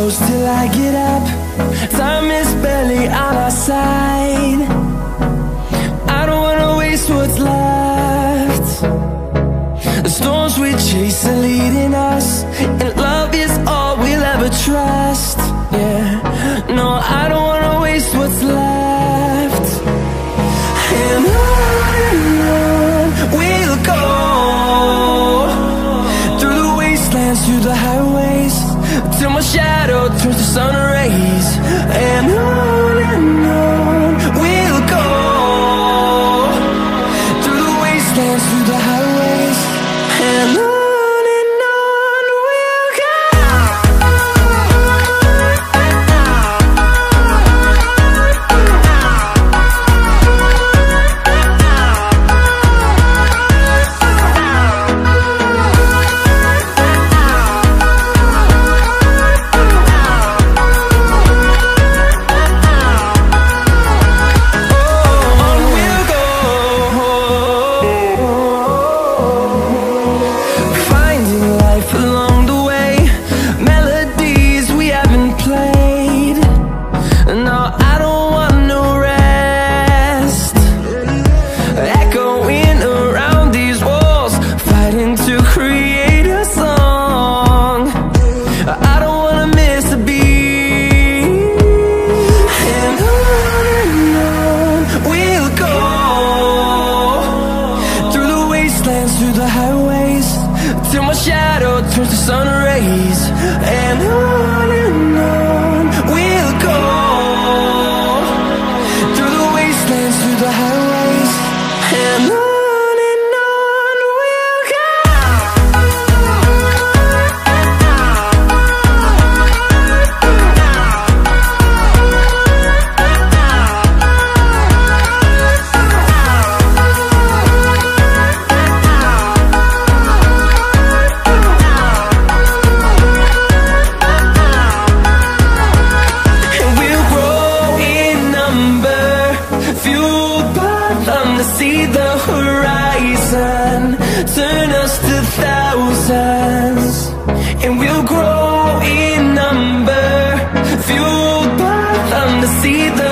close till I get up. Time is barely on our side. I don't wanna waste what's left. The storms we chase are leading us, and love is all we'll ever trust. Yeah, no, I don't wanna waste what's left. And on we'll go, through the wastelands, through the highways, till my shadow turns to sun rays. And on we'll go, through the wastelands, through the highways, and on we'll go. Through the highways, till my shadow turns to sun rays. And on we'll go, through the wastelands, through the highways, and on we'll go. See the horizon, turn us to thousands, and we'll grow in number, fueled by them to see the